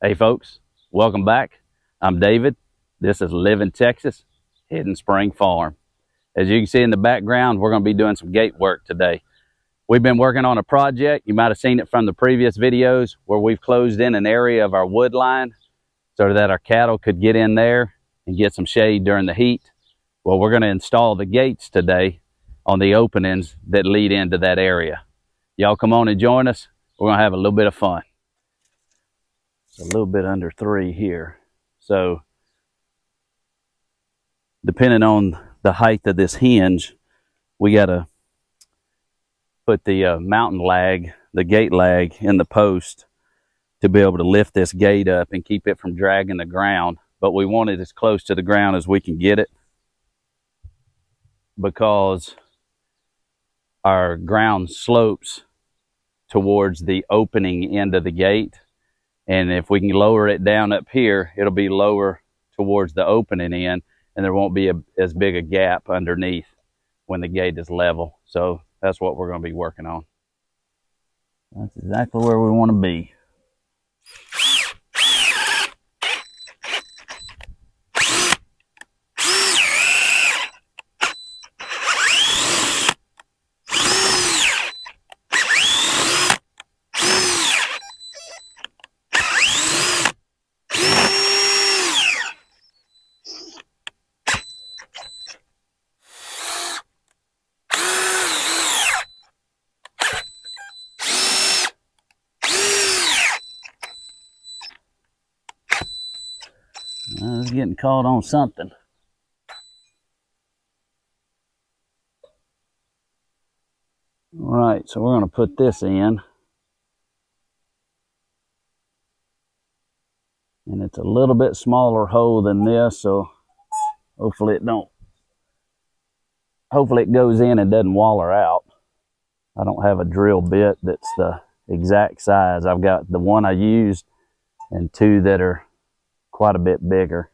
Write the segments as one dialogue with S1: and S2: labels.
S1: Hey folks, welcome back. I'm David. This is Living Texas, Hidden Spring Farm. As you can see in the background, we're going to be doing some gate work today. We've been working on a project. You might have seen it from the previous videos where we've closed in an area of our wood line so that our cattle could get in there and get some shade during the heat. Well, we're going to install the gates today on the openings that lead into that area. Y'all come on and join us. We're going to have a little bit of fun. It's a little bit under 3 here. So depending on the height of this hinge, we got to put the mountain lag, the gate lag in the post to be able to lift this gate up and keep it from dragging the ground. But we want it as close to the ground as we can get it because our ground slopes towards the opening end of the gate. And if we can lower it down up here, it'll be lower towards the opening end, and there won't be as big a gap underneath when the gate is level. So that's what we're going to be working on. That's exactly where we want to be. It's getting caught on something. All right, so we're going to put this in. And it's a little bit smaller hole than this, so hopefully it goes in and doesn't waller out. I don't have a drill bit that's the exact size. I've got the one I used and 2 that are quite a bit bigger.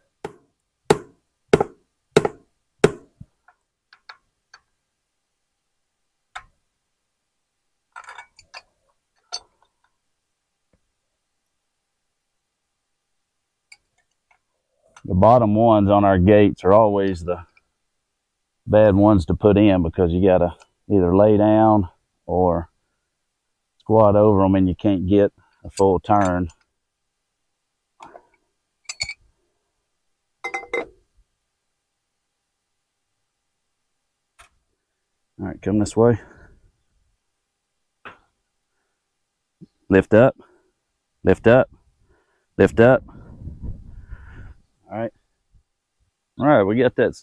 S1: The bottom ones on our gates are always the bad ones to put in because you got to either lay down or squat over them and you can't get a full turn. All right, come this way. Lift up, lift up, lift up. All right, we got that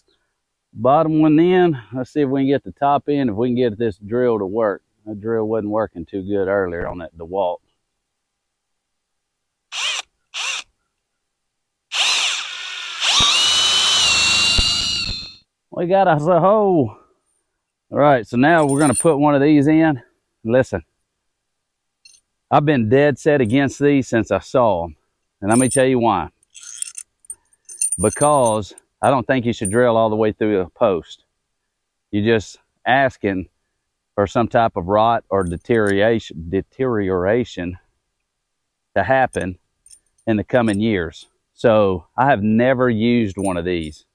S1: bottom one in. Let's see if we can get the top in, if we can get this drill to work. That drill wasn't working too good earlier on that DeWalt. We got us a hole. All right, so now we're gonna put one of these in. Listen, I've been dead set against these since I saw them. And let me tell you why. Because I don't think you should drill all the way through a post. You're just asking for some type of rot or deterioration to happen in the coming years. So I have never used one of these.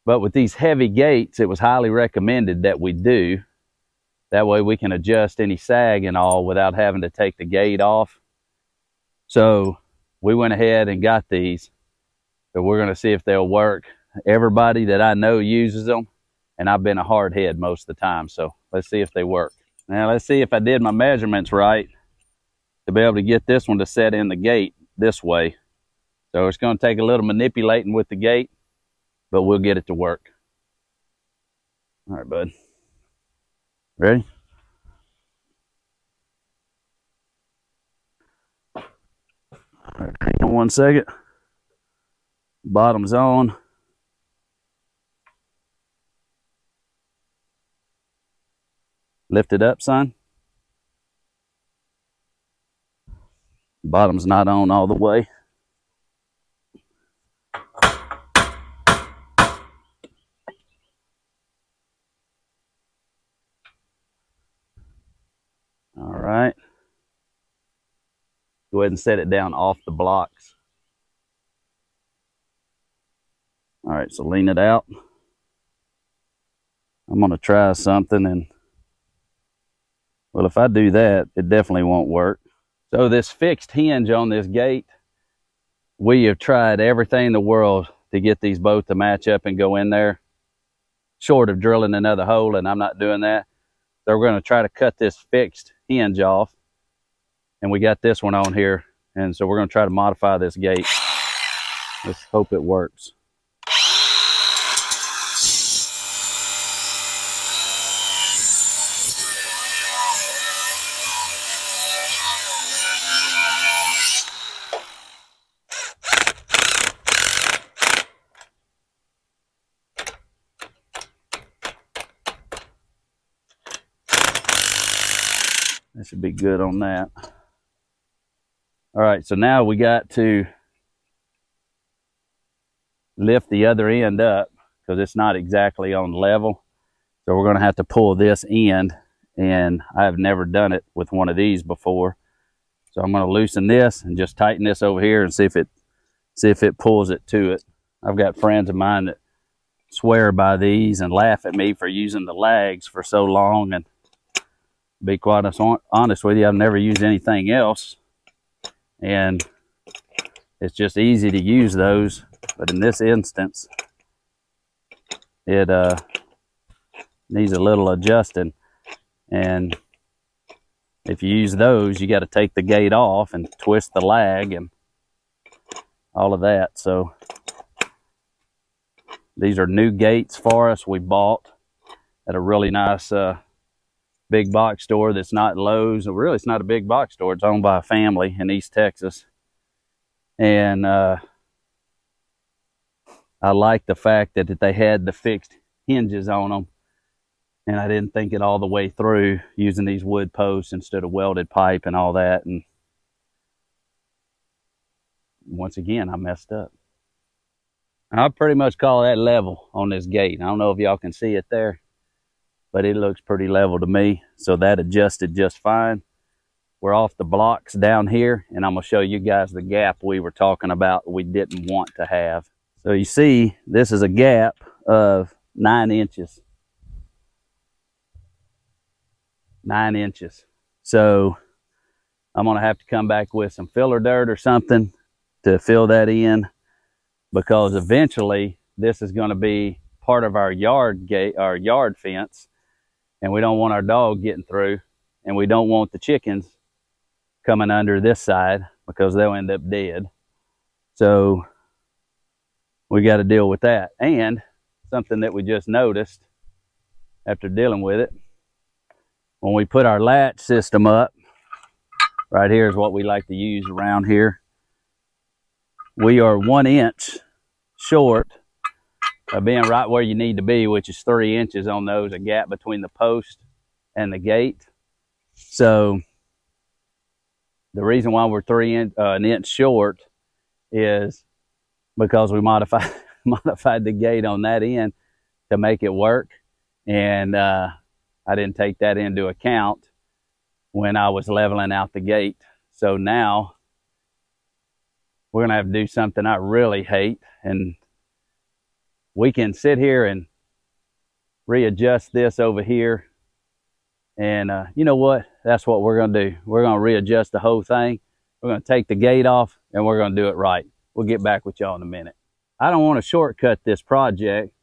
S1: But with these heavy gates, it was highly recommended that we do. That way we can adjust any sag and all without having to take the gate off. So we went ahead and got these. So we're going to see if they'll work. Everybody that I know uses them, and I've been a hard head most of the time. So let's see if they work. Now let's see if I did my measurements right to be able to get this one to set in the gate this way. So it's going to take a little manipulating with the gate, but we'll get it to work. All right, bud. Ready? All right, hang on 1 second. Bottom's on. Lift it up, son. Bottom's not on all the way. All right. Go ahead and set it down off the blocks. All right, so lean it out. I'm gonna try something, and well, if I do that, it definitely won't work. So this fixed hinge on this gate, we have tried everything in the world to get these both to match up and go in there, short of drilling another hole, and I'm not doing that. So we're gonna try to cut this fixed hinge off, and we got this one on here, and so we're gonna try to modify this gate. Let's hope it works. That should be good on that. All right, so now we got to lift the other end up because it's not exactly on level. So we're gonna have to pull this end, and I've never done it with one of these before. So I'm gonna loosen this and just tighten this over here and see if it pulls it to it. I've got friends of mine that swear by these and laugh at me for using the lags for so long, and to be quite honest with you, I've never used anything else, and it's just easy to use those. But in this instance, it needs a little adjusting, and if you use those, you got to take the gate off and twist the lag and all of that. So these are new gates for us. We bought at a really nice big box store that's not Lowe's. Really, it's not a big box store. It's owned by a family in East Texas. And I like the fact that they had the fixed hinges on them, and I didn't think it all the way through using these wood posts instead of welded pipe and all that. And once again, I messed up. I pretty much call that level on this gate. I don't know if y'all can see it there, but it looks pretty level to me. So that adjusted just fine. We're off the blocks down here, and I'm gonna show you guys the gap we were talking about we didn't want to have. So you see, this is a gap of 9 inches. 9 inches. So I'm gonna have to come back with some filler dirt or something to fill that in, because eventually this is gonna be part of our yard gate, our yard fence, and we don't want our dog getting through, and we don't want the chickens coming under this side because they'll end up dead. So we got to deal with that. And something that we just noticed after dealing with it, when we put our latch system up, right here is what we like to use around here. We are 1 inch short of being right where you need to be, which is 3 inches on those, a gap between the post and the gate. So the reason why we're an inch short is because we modified the gate on that end to make it work, and I didn't take that into account when I was leveling out the gate. So now we're gonna have to do something I really hate, and we can sit here and readjust this over here, and you know what, that's what we're gonna do. We're gonna readjust the whole thing. We're gonna take the gate off, and we're gonna do it right. We'll get back with y'all in a minute. I don't want to shortcut this project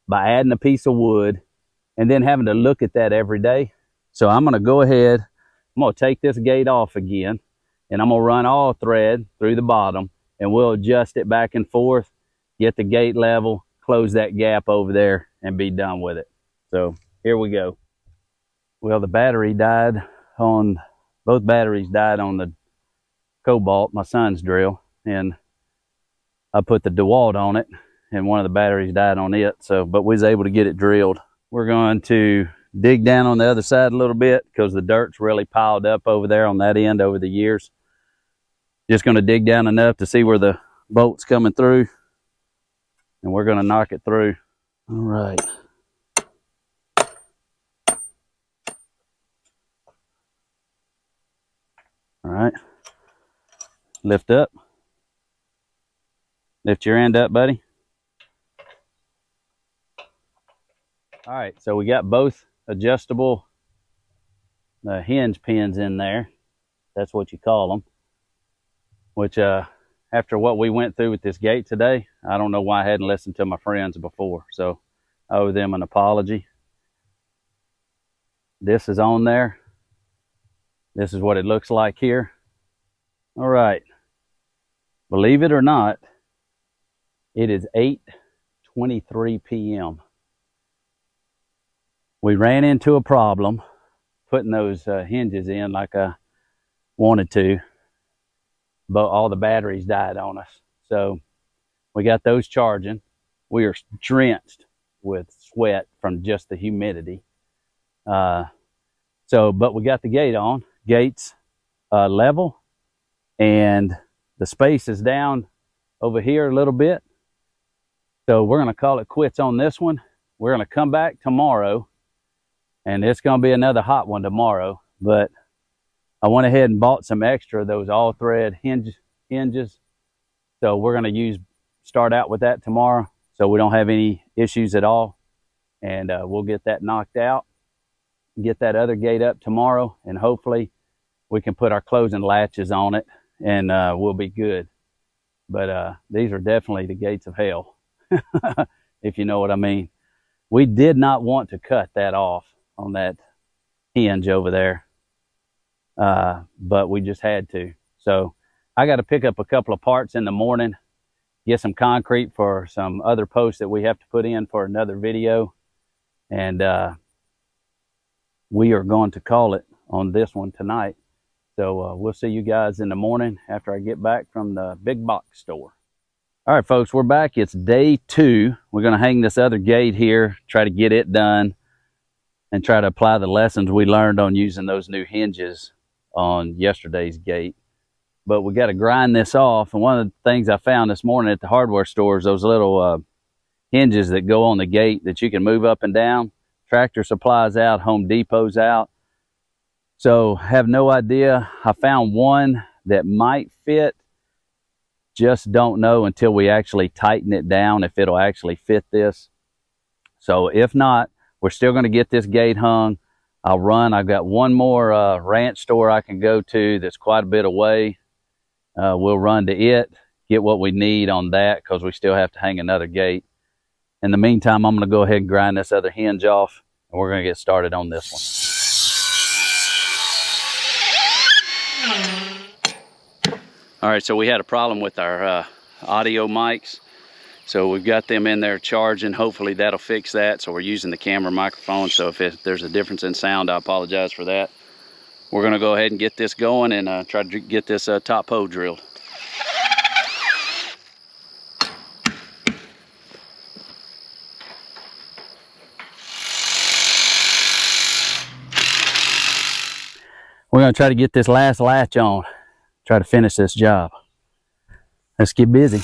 S1: by adding a piece of wood and then having to look at that every day. So I'm gonna go ahead, I'm gonna take this gate off again, and I'm gonna run all thread through the bottom, and we'll adjust it back and forth, get the gate level, close that gap over there, and be done with it. So here we go. Well, the battery died on, both batteries died on the Cobalt, my son's drill, and I put the DeWalt on it, and one of the batteries died on it. So, but we was able to get it drilled. We're going to dig down on the other side a little bit because the dirt's really piled up over there on that end over the years. Just going to dig down enough to see where the bolt's coming through, and we're going to knock it through. All right. All right. lift up. Lift your end up, buddy. All right, so we got both adjustable hinge pins in there. That's what you call them. Which, after what we went through with this gate today, I don't know why I hadn't listened to my friends before. So I owe them an apology. This is on there. This is what it looks like here. All right. Believe it or not, it is 8:23 p.m. We ran into a problem putting those hinges in like I wanted to, but all the batteries died on us. So we got those charging. We are drenched with sweat from just the humidity. But we got the gate on. Gate's level, and the space is down over here a little bit. So we're going to call it quits on this one. We're going to come back tomorrow, and it's going to be another hot one tomorrow. But I went ahead and bought some extra of those all thread hinges. So we're going to start out with that tomorrow, so we don't have any issues at all. And we'll get that knocked out, get that other gate up tomorrow, and hopefully we can put our closing latches on it, and we'll be good. But these are definitely the gates of hell, if you know what I mean. We did not want to cut that off on that hinge over there, but we just had to. So I got to pick up a couple of parts in the morning, get some concrete for some other posts that we have to put in for another video, and we are going to call it on this one tonight. So we'll see you guys in the morning after I get back from the big box store. All right, folks, we're back. It's day 2. We're going to hang this other gate here, try to get it done, and try to apply the lessons we learned on using those new hinges on yesterday's gate. But we got to grind this off. And one of the things I found this morning at the hardware store is those little hinges that go on the gate that you can move up and down. Tractor Supply's out, Home Depot's out. So have no idea. I found one that might fit. Just don't know until we actually tighten it down if it'll actually fit this. So if not, we're still going to get this gate hung. I've got one more ranch store I can go to that's quite a bit away. We'll run to it, get what we need on that, because we still have to hang another gate. In the meantime, I'm going to go ahead and grind this other hinge off, and we're going to get started on this one. All right, so we had a problem with our audio mics. So we've got them in there charging. Hopefully that'll fix that. So we're using the camera microphone. So if there's a difference in sound, I apologize for that. We're gonna go ahead and get this going and try to get this top hole drilled. We're gonna try to get this last latch on. Try to finish this job. Let's get busy.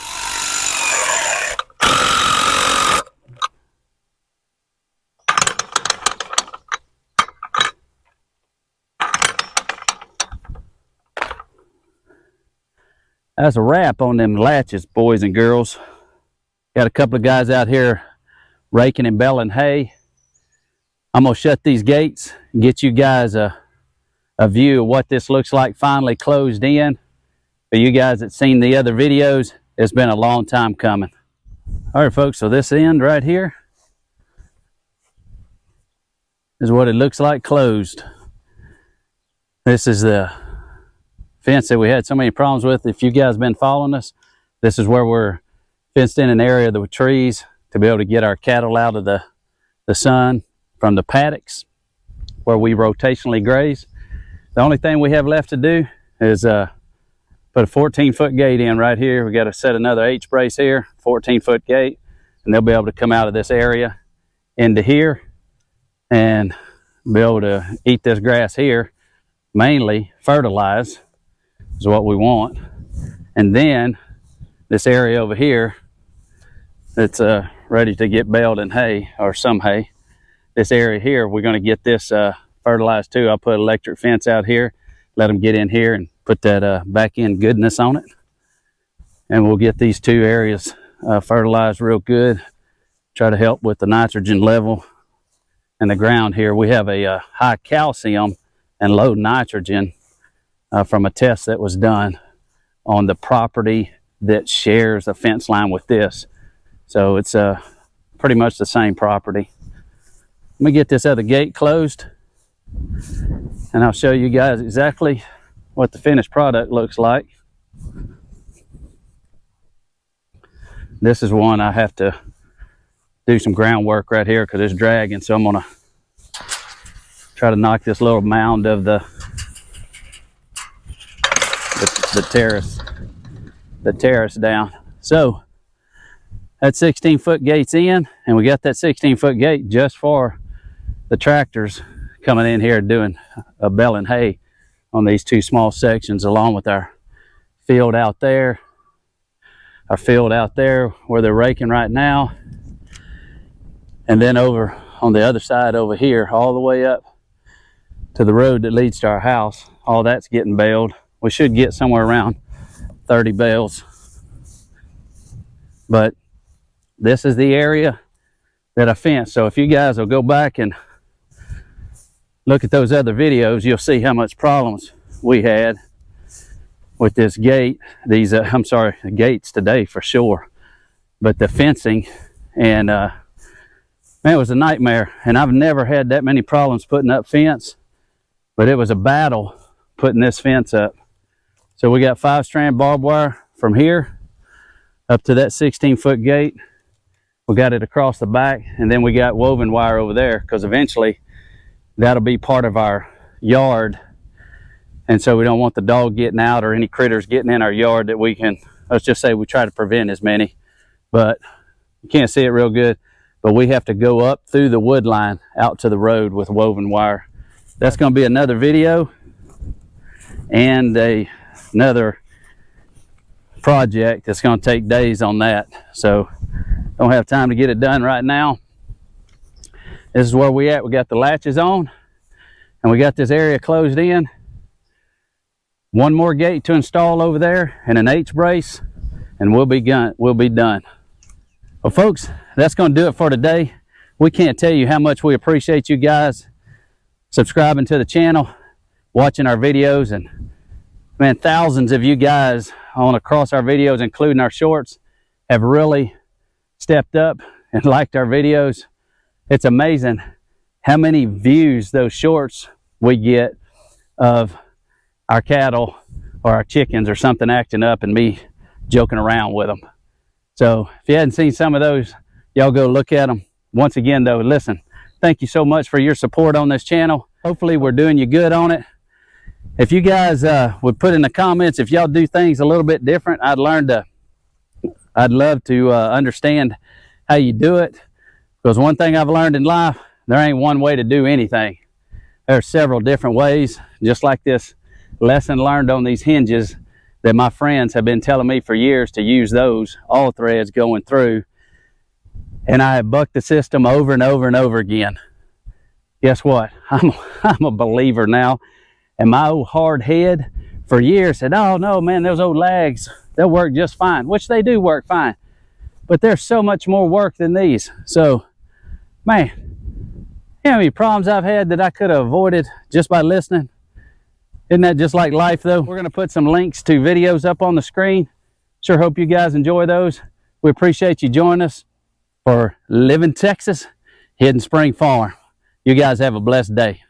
S1: That's a wrap on them latches, boys and girls. Got a couple of guys out here raking and baling hay. I'm gonna shut these gates and get you guys a view of what this looks like finally closed in. For you guys that seen the other videos, it's been a long time coming. All right, folks, so this end right here is what it looks like closed. This is the fence that we had so many problems with. If you guys been following us, this is where we're fenced in an area with trees to be able to get our cattle out of the sun from the paddocks where we rotationally graze. The only thing we have left to do is put a 14-foot gate in right here. We got to set another H-brace here, 14-foot gate, and they'll be able to come out of this area into here and be able to eat this grass here. Mainly fertilize is what we want. And then this area over here that's ready to get baled in hay, or some hay. This area here, we're going to get this fertilized too. I'll put electric fence out here, let them get in here and put that back end goodness on it. And we'll get these two areas fertilized real good. Try to help with the nitrogen level in the ground here. We have a high calcium and low nitrogen from a test that was done on the property that shares a fence line with this. So it's pretty much the same property. Let me get this other gate closed and I'll show you guys exactly what the finished product looks like. This is one I have to do some groundwork right here because it's dragging, so I'm gonna try to knock this little mound of the terrace down. So that 16-foot gate's in, and we got that 16-foot gate just for the tractors coming in here doing a baling hay on these two small sections, along with our field out there. Our field out there where they're raking right now, and then over on the other side over here all the way up to the road that leads to our house, all that's getting baled. We should get somewhere around 30 bales, but this is the area that I fenced. So if you guys will go back and look at those other videos, you'll see how much problems we had with this gate, these I'm sorry, the gates today for sure, but the fencing, and man, it was a nightmare. And I've never had that many problems putting up fence, but it was a battle putting this fence up. So we got 5-strand barbed wire from here up to that 16-foot gate. We got it across the back, and then we got woven wire over there because eventually that'll be part of our yard. And so we don't want the dog getting out or any critters getting in our yard that we can, let's just say we try to prevent as many, but you can't see it real good. But we have to go up through the wood line out to the road with woven wire. That's going to be another video and another project that's going to take days on that. So don't have time to get it done right now. This is where we at. We got the latches on and we got this area closed in. One more gate to install over there and an H-brace, and we'll be done. Well, folks, that's going to do it for today. We can't tell you how much we appreciate you guys subscribing to the channel, watching our videos, and man, thousands of you guys on across our videos, including our shorts, have really stepped up and liked our videos. It's amazing how many views those shorts we get of our cattle or our chickens or something acting up and me joking around with them. So if you hadn't seen some of those, y'all go look at them. Once again though, listen, thank you so much for your support on this channel. Hopefully we're doing you good on it. If you guys would put in the comments if y'all do things a little bit different, I'd love to understand how you do it, because one thing I've learned in life, there ain't one way to do anything. There's several different ways, just like this lesson learned on these hinges that my friends have been telling me for years to use those, all threads going through. And I have bucked the system over and over and over again. Guess what? I'm a believer now. And my old hard head for years said, oh no, man, those old lags, they'll work just fine, which they do work fine. But there's so much more work than these. So, man, you know how many problems I've had that I could have avoided just by listening? Isn't that just like life though? We're going to put some links to videos up on the screen. Sure hope you guys enjoy those. We appreciate you joining us for Living Texas, Hidden Spring Farm. You guys have a blessed day.